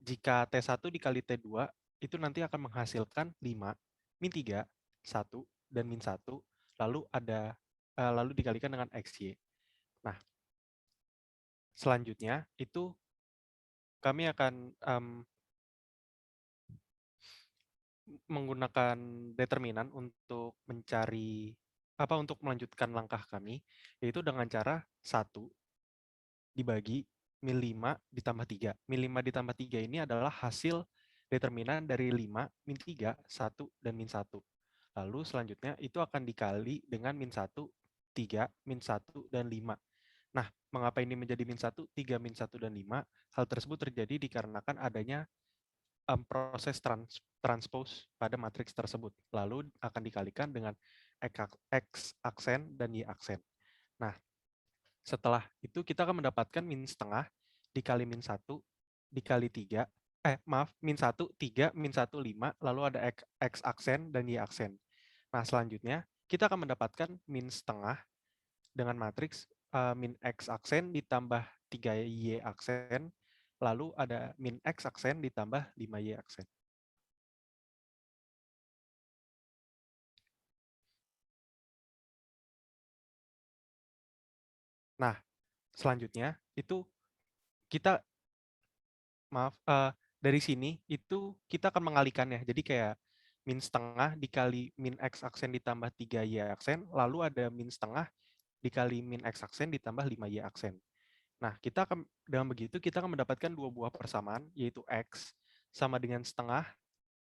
jika T1 dikali T2, itu nanti akan menghasilkan 5, min 3, 1, dan min 1, lalu dikalikan dengan XY. Nah, selanjutnya itu kami akan menggunakan determinan untuk untuk melanjutkan langkah kami, yaitu dengan cara 1 dibagi min 5 ditambah 3. Min 5 ditambah 3 ini adalah hasil determinan dari 5, min 3, 1, dan min 1. Lalu selanjutnya itu akan dikali dengan min 1, 3, min 1, dan 5. Nah, mengapa ini menjadi min 1, 3, min 1, dan 5? Hal tersebut terjadi dikarenakan adanya proses transpose pada matriks tersebut. Lalu akan dikalikan dengan X aksen dan Y aksen. Nah, setelah itu kita akan mendapatkan min setengah dikali min 1 dikali 3, min 1, 3, min 1, 5, lalu ada X aksen dan Y aksen. Nah, selanjutnya kita akan mendapatkan min setengah dengan matriks min X aksen ditambah 3Y aksen, lalu ada min X aksen ditambah 5Y aksen. Nah, selanjutnya itu kita, dari sini itu kita akan mengalikannya. Jadi kayak min setengah dikali min X aksen ditambah 3Y aksen, lalu ada min setengah dikali min X aksen ditambah 5Y aksen. Nah, dengan begitu kita akan mendapatkan dua buah persamaan, yaitu X sama dengan setengah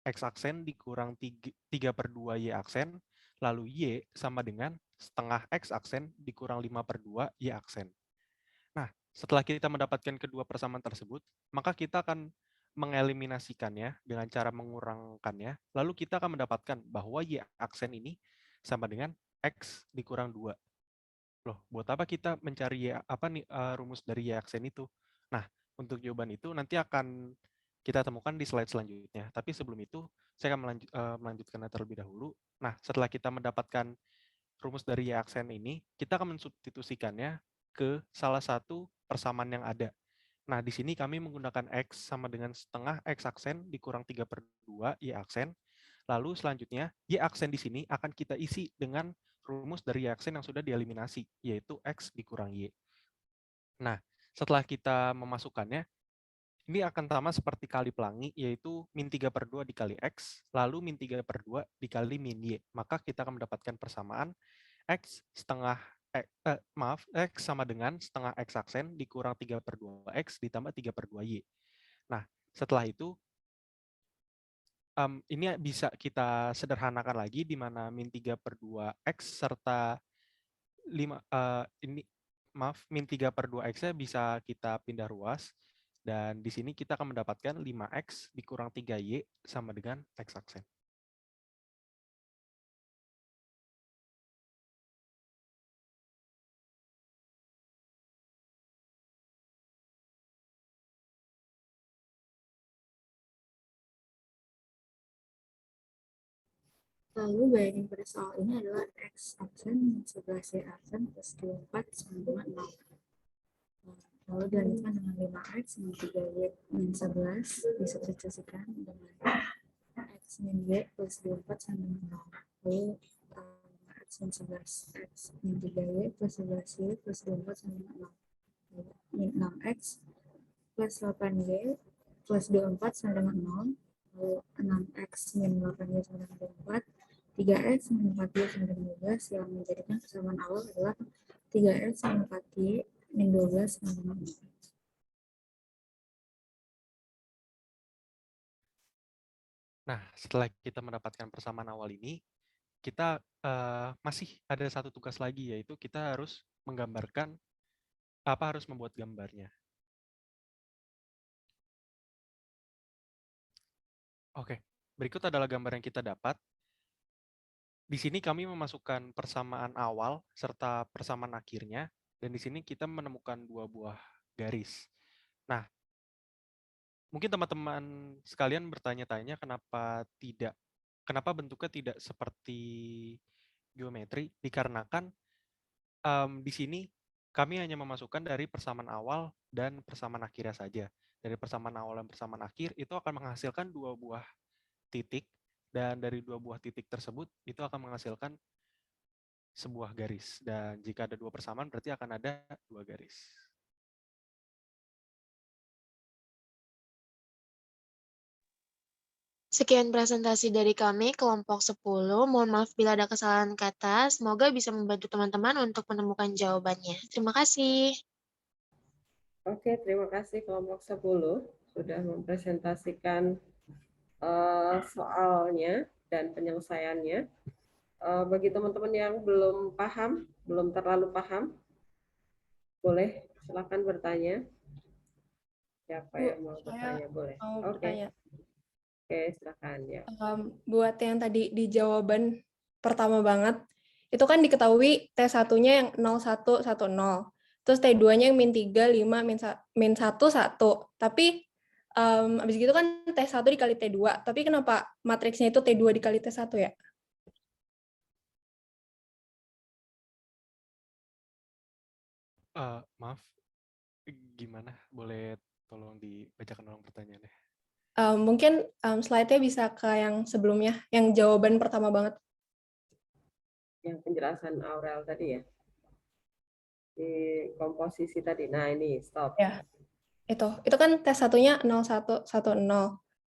X aksen dikurang 3/2 Y aksen, lalu Y sama dengan setengah X aksen dikurang 5/2 Y aksen. Nah, setelah kita mendapatkan kedua persamaan tersebut, maka kita akan mengeliminasikannya dengan cara mengurangkannya. Lalu kita akan mendapatkan bahwa Y aksen ini sama dengan X dikurang 2. Loh, buat apa kita mencari rumus dari Y aksen itu? Nah, untuk jawaban itu nanti akan kita temukan di slide selanjutnya. Tapi sebelum itu, saya akan melanjutkannya terlebih dahulu. Nah, setelah kita mendapatkan rumus dari Y aksen ini, kita akan mensubstitusikannya ke salah satu persamaan yang ada. Nah, di sini kami menggunakan X sama dengan setengah X aksen dikurang 3/2 Y aksen. Lalu selanjutnya, Y aksen di sini akan kita isi dengan rumus dari Y aksen yang sudah dieliminasi, yaitu X dikurang Y. Nah, setelah kita memasukkannya, ini akan sama seperti kali pelangi, yaitu min 3/2 dikali X, lalu min 3/2 dikali min Y. Maka kita akan mendapatkan persamaan X sama dengan setengah X aksen dikurang 3/2 X ditambah 3/2 Y. Nah, setelah itu, ini bisa kita sederhanakan lagi, di mana min 3/2 X serta min 3/2 X-nya bisa kita pindah ruas, dan di sini kita akan mendapatkan 5X dikurang 3Y sama dengan X aksen. Lalu bayangin pada soal ini adalah X aksen min 11 Y aksen plus 24 sama dengan 0. Lalu dilanjutkan dengan 5X min 3Y min 11 disubstitusikan dengan X min Y plus 24 sama dengan 0. Lalu X min 11 X min 3Y plus 11Y plus 24 sama dengan 0. Min 6X plus 8Y plus 24 sama dengan 0. Lalu 6X min 8Y sama dengan 24. 3X min 4Y sama dengan 12 yang menjadikan persamaan awal adalah 3X min 4Y min 12 sama dengan 0. Nah, setelah kita mendapatkan persamaan awal ini, kita masih ada satu tugas lagi, yaitu kita harus menggambarkan harus membuat gambarnya. Oke, berikut adalah gambar yang kita dapat. Di sini kami memasukkan persamaan awal serta persamaan akhirnya, dan di sini kita menemukan dua buah garis. Nah, mungkin teman-teman sekalian bertanya-tanya kenapa bentuknya tidak seperti geometri, dikarenakan di sini kami hanya memasukkan dari persamaan awal dan persamaan akhirnya saja. Dari persamaan awal dan persamaan akhir itu akan menghasilkan dua buah titik, dan dari dua buah titik tersebut itu akan menghasilkan sebuah garis. Dan jika ada dua persamaan berarti akan ada dua garis. Sekian presentasi dari kami, kelompok 10. Mohon maaf bila ada kesalahan kata. Semoga bisa membantu teman-teman untuk menemukan jawabannya. Terima kasih. Oke, terima kasih kelompok 10 sudah mempresentasikan soalnya dan penyelesaiannya. Bagi teman-teman yang belum paham, belum terlalu paham, boleh silakan bertanya. Siapa yang mau bertanya? Boleh. Oke. Oke, silakan ya. Buat yang tadi di jawaban pertama banget, itu kan diketahui T1-nya yang 0110. Terus T2-nya yang min 3, 5, min 1, 1. Tapi habis gitu kan T1 dikali T2. Tapi kenapa matriksnya itu T2 dikali T1 ya? Maaf, gimana? Boleh tolong dibacakan ulang pertanyaannya? Mungkin slide-nya bisa ke yang sebelumnya, yang jawaban pertama banget. Yang penjelasan Aurel tadi ya? Di komposisi tadi. Nah, ini stop. Ya, itu kan T1-nya 0110.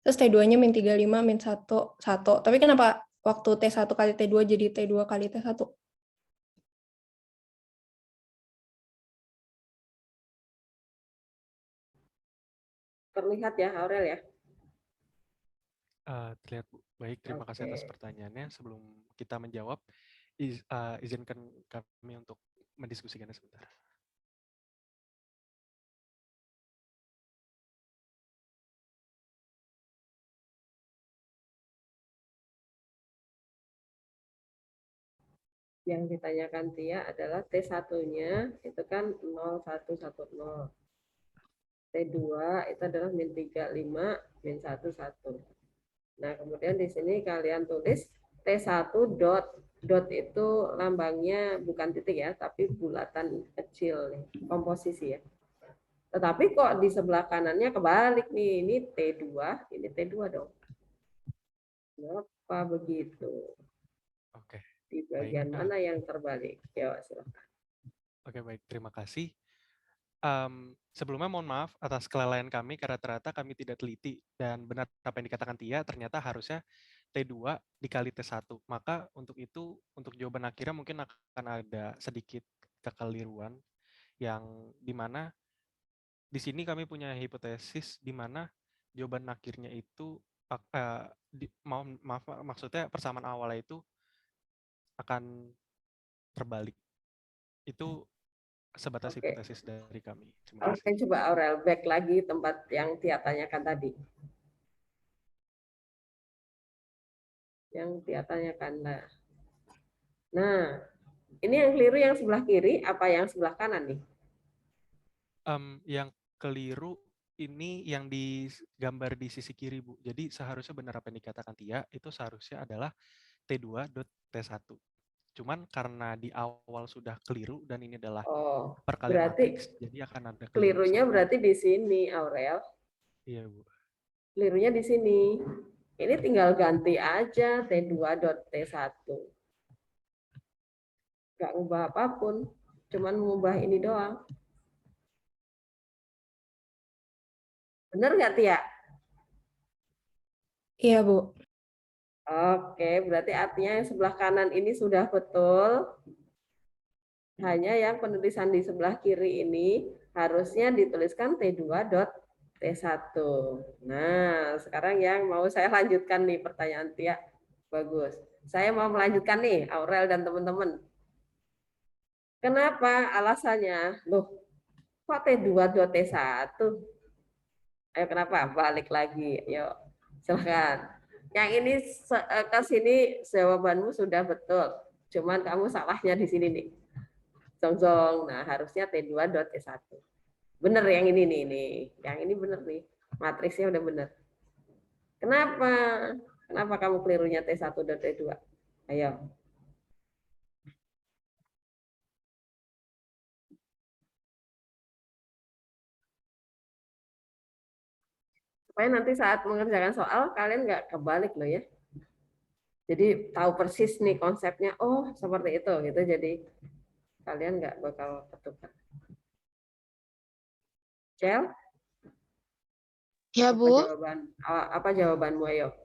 Terus T2-nya min 35, min 1, 1. Tapi kenapa waktu T1 kali T2 jadi T2 kali T1? Terlihat ya, Aurel ya? Terlihat, Bu. Baik, terima kasih atas pertanyaannya. Sebelum kita menjawab, izinkan kami untuk mendiskusikannya sebentar. Yang ditanyakan Tia adalah T1-nya itu kan 0110. T2 itu adalah min 35, min 11. Nah, kemudian di sini kalian tulis T1 dot. Dot itu lambangnya bukan titik ya, tapi bulatan kecil nih, komposisi ya. Tetapi kok di sebelah kanannya kebalik nih, ini T2, ini T2 dong. Kenapa begitu? Oke, Di baik. bagian mana yang terbalik? Ya, silakan. Oke, baik. Terima kasih. Sebelumnya mohon maaf atas kelalaian kami karena ternyata kami tidak teliti dan benar apa yang dikatakan Tia, ternyata harusnya T2 dikali T1. Maka untuk itu, untuk jawaban akhirnya mungkin akan ada sedikit kekeliruan yang dimana di sini kami punya hipotesis di mana jawaban akhirnya itu maaf maksudnya persamaan awalnya itu akan terbalik. Itu sebatas Oke. hipotesis dari kami. Terima kasih. Oke, coba Aurel back lagi tempat yang Tia tanyakan tadi. Yang Tia tanyakan. Nah, ini yang keliru yang sebelah kiri, apa yang sebelah kanan nih? Yang keliru ini yang digambar di sisi kiri, Bu. Jadi seharusnya benar apa yang dikatakan Tia, itu seharusnya adalah T2.T1. Cuman karena di awal sudah keliru dan ini adalah perkalian berarti matriks, jadi akan ada keliru kelirunya sedikit. berarti di sini, Aurel. Iya, Bu. Kelirunya di sini. Ini tinggal ganti aja T2.T1. Nggak ubah apapun, cuman mengubah ini doang. Bener nggak, Tia? Iya, Bu. Oke, berarti artinya yang sebelah kanan ini sudah betul. Hanya yang penulisan di sebelah kiri ini harusnya dituliskan T2.T1. Nah, sekarang yang mau saya lanjutkan nih pertanyaan Tia. Bagus. Saya mau melanjutkan nih, Aurel dan teman-teman. Kenapa? Alasannya, loh, kok T2.T1? Ayo kenapa? Balik lagi. Yuk, silahkan. Yang ini ke sini jawabanmu sudah betul. Cuman kamu salahnya di sini nih. Zong. Nah, harusnya T2.T1. Bener yang ini nih. Yang ini bener nih. Matriksnya udah bener. Kenapa? Kenapa kamu kelirunya T1.T2? Ayo. Supaya nanti saat mengerjakan soal, kalian nggak kebalik loh ya. Jadi tahu persis nih konsepnya, oh seperti itu gitu. Jadi kalian nggak bakal ketukar. Cel? Ya, Bu. Apa jawabanmu, ayo?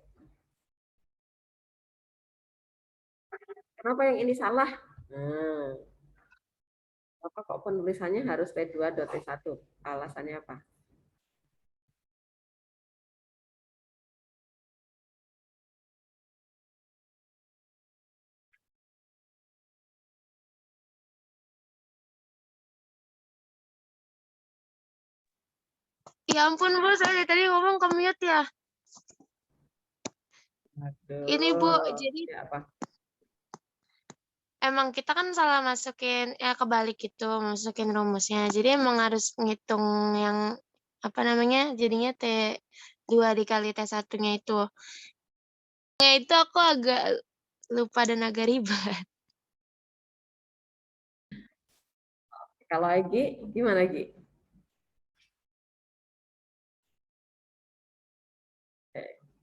Kenapa yang ini salah? Nah, apa kok penulisannya harus T2.T1? Alasannya apa? Ya ampun, Bu, saya dari tadi ngomong ke mute ya. Ini, Bu, jadi emang kita kan salah masukin, ya kebalik gitu, masukin rumusnya. Jadi emang harus ngitung yang, apa namanya, jadinya T2 dikali T1-nya itu. Ya itu aku agak lupa dan agak ribet. Kalau Egi, gimana Egi?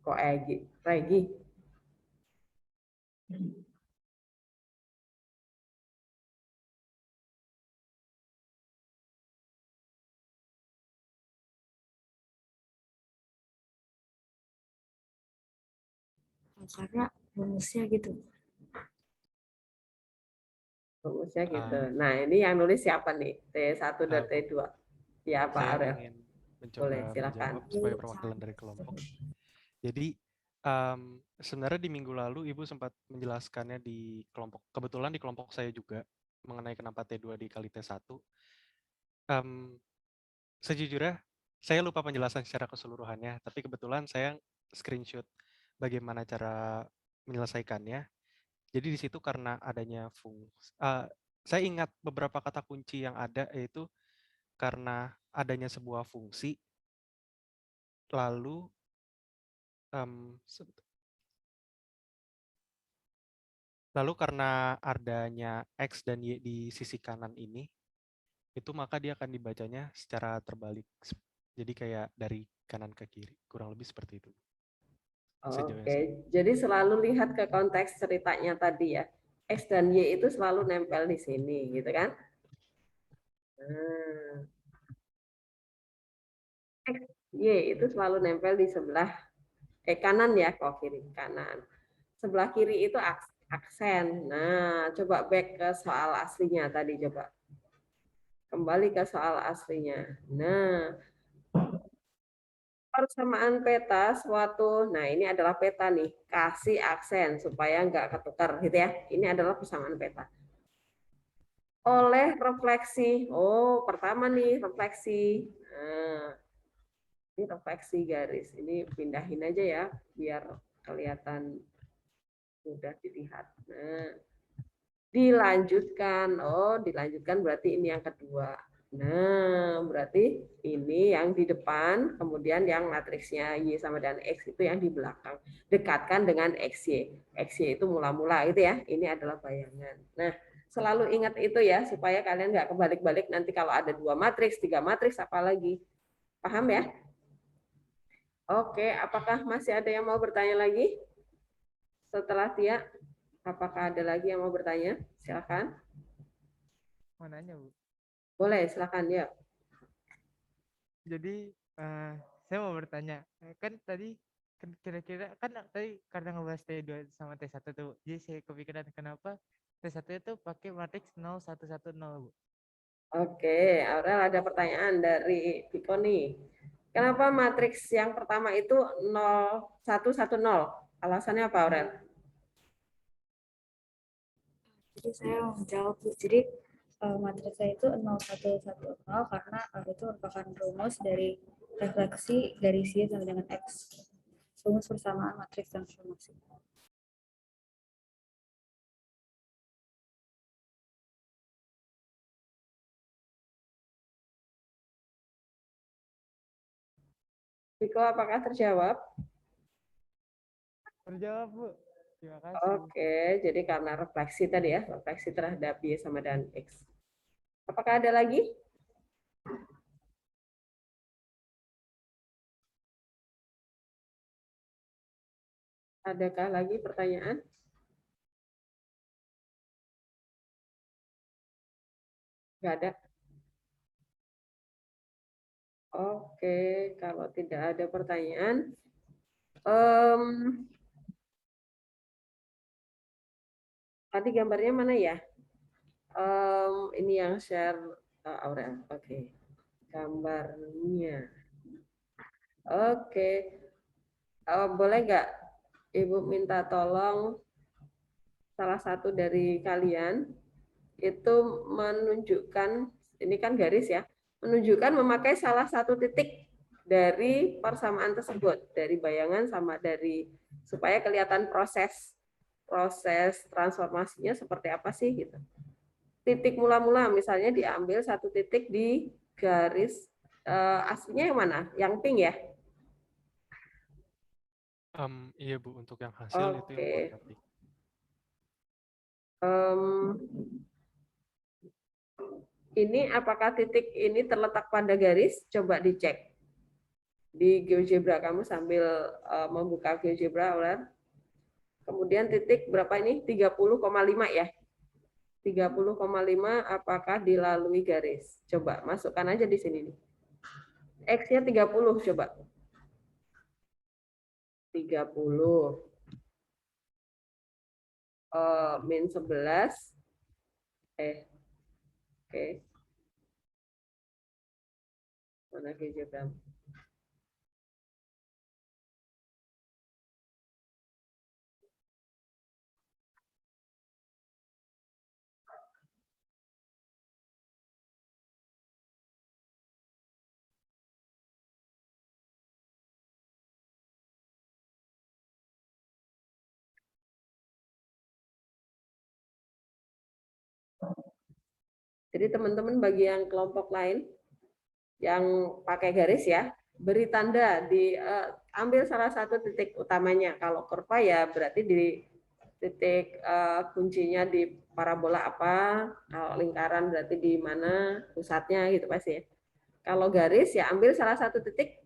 Kok Egi? Regi? Karena rumusnya gitu. Rumusnya gitu. Nah, ini yang nulis siapa nih? T1 dan T2. Ya, Pak Saya Arel. ingin mencoba Boleh, silakan. menjawab sebagai perwakilan dari kelompok. Jadi sebenarnya di minggu lalu Ibu sempat menjelaskannya di kelompok, kebetulan di kelompok saya juga, mengenai kenapa T2 dikali T1. Sejujurnya, saya lupa penjelasan secara keseluruhannya, tapi kebetulan saya screenshot bagaimana cara menyelesaikannya. Jadi di situ karena adanya fungsi, saya ingat beberapa kata kunci yang ada, yaitu karena adanya sebuah fungsi, lalu karena adanya X dan Y di sisi kanan ini, itu maka dia akan dibacanya secara terbalik. Jadi kayak dari kanan ke kiri, kurang lebih seperti itu. Sejauh yang saya. Oke, jadi selalu lihat ke konteks ceritanya tadi ya. X dan Y itu selalu nempel di sini, gitu kan? Nah, X, Y itu selalu nempel di sebelah kanan ya, kok kiri kanan. Sebelah kiri itu aksen. Nah, coba back ke soal aslinya tadi coba. Kembali ke soal aslinya. Nah, persamaan peta suatu, nah ini adalah peta nih, kasih aksen supaya nggak ketukar gitu ya. Ini adalah persamaan peta. Oleh refleksi, oh pertama nih refleksi. Nah, ini refleksi garis. Ini pindahin aja ya, biar kelihatan mudah dilihat. Nah, dilanjutkan, oh dilanjutkan berarti ini yang kedua. Nah, berarti ini yang di depan, kemudian yang matriksnya Y sama dengan X itu yang di belakang. Dekatkan dengan XY. XY itu mula-mula itu ya, ini adalah bayangan. Nah, selalu ingat itu ya, supaya kalian nggak kebalik-balik nanti kalau ada 2 matriks, 3 matriks, apalagi. Paham ya? Oke, apakah masih ada yang mau bertanya lagi? Setelah Tia, apakah ada lagi yang mau bertanya? Silakan. Mau nanya, Bu. Boleh, silakan ya. Jadi saya mau bertanya, kan tadi kira-kira kan tadi karena ngebahas T2 sama T1 tuh, jadi saya kepikiran kenapa T1 itu pakai matriks 0110, Bu. Oke, Aurel ada pertanyaan dari Viko nih. Kenapa matriks yang pertama itu 0110? Alasannya apa, Aurel? Jadi saya mau menjawab, Bu. Jadi matriks saya itu 0110 karena itu merupakan rumus dari refleksi garis Y sama dengan X. Rumus persamaan matriks transformasi. Viko, apakah terjawab? Terjawab, Bu. Terima kasih. Oke, jadi karena refleksi tadi ya, refleksi terhadap Y sama dengan X. Apakah ada lagi? Adakah lagi pertanyaan? Nggak ada. Oke, kalau tidak ada pertanyaan, tadi gambarnya mana ya? Ini yang share Aurel. Oke, gambarnya. Oke, boleh nggak Ibu minta tolong salah satu dari kalian itu menunjukkan, ini kan garis ya, menunjukkan memakai salah satu titik dari persamaan tersebut, dari bayangan sama dari, supaya kelihatan proses transformasinya seperti apa sih gitu. Titik mula-mula misalnya diambil satu titik di garis aslinya yang mana? Yang pink ya? Iya Bu, untuk yang hasil itu yang warna pink. Ini apakah titik ini terletak pada garis? Coba dicek di GeoGebra kamu sambil membuka GeoGebra, Ular. Kemudian titik berapa ini? 30,5 ya. 30,5 apakah dilalui garis? Coba masukkan aja di sini nih. X-nya 30 coba. 30. Min 11. Oke. Mana GeoGebra? Jadi teman-teman bagi yang kelompok lain yang pakai garis ya, beri tanda ambil salah satu titik utamanya. Kalau kurva ya berarti di titik kuncinya di parabola apa, kalau lingkaran berarti di mana pusatnya gitu pasti ya. Kalau garis ya ambil salah satu titik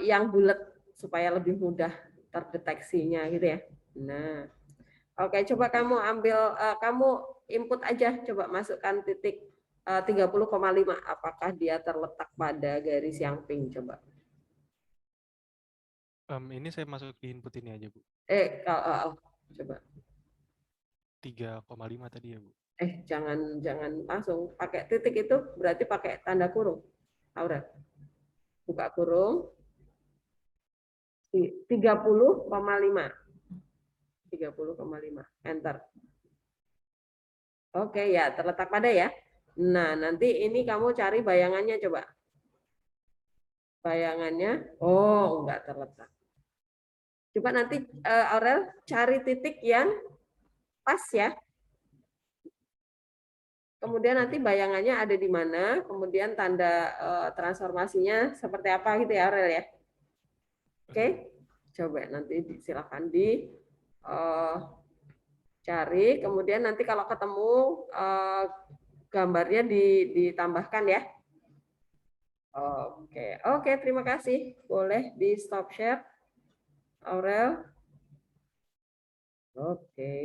yang bulat supaya lebih mudah terdeteksinya gitu ya. Nah, oke, coba kamu ambil, kamu input aja, coba masukkan titik 30,5. Apakah dia terletak pada garis yang pink? Coba. Ini saya masuk di input ini aja, Bu. Coba. 3,5 tadi ya, Bu. Jangan langsung pakai titik itu, berarti pakai tanda kurung. Aurel. Buka kurung. 30,5. 30,5. Enter. Oke ya, terletak pada ya. Nah, nanti ini kamu cari bayangannya coba. Bayangannya, oh enggak terletak. Coba nanti Aurel cari titik yang pas ya. Kemudian nanti bayangannya ada di mana, kemudian tanda transformasinya seperti apa gitu ya Aurel ya. Oke, coba nanti silakan cari, kemudian nanti kalau ketemu gambarnya ditambahkan ya. Oke, terima kasih. Boleh di stop share, Aurel. Oke.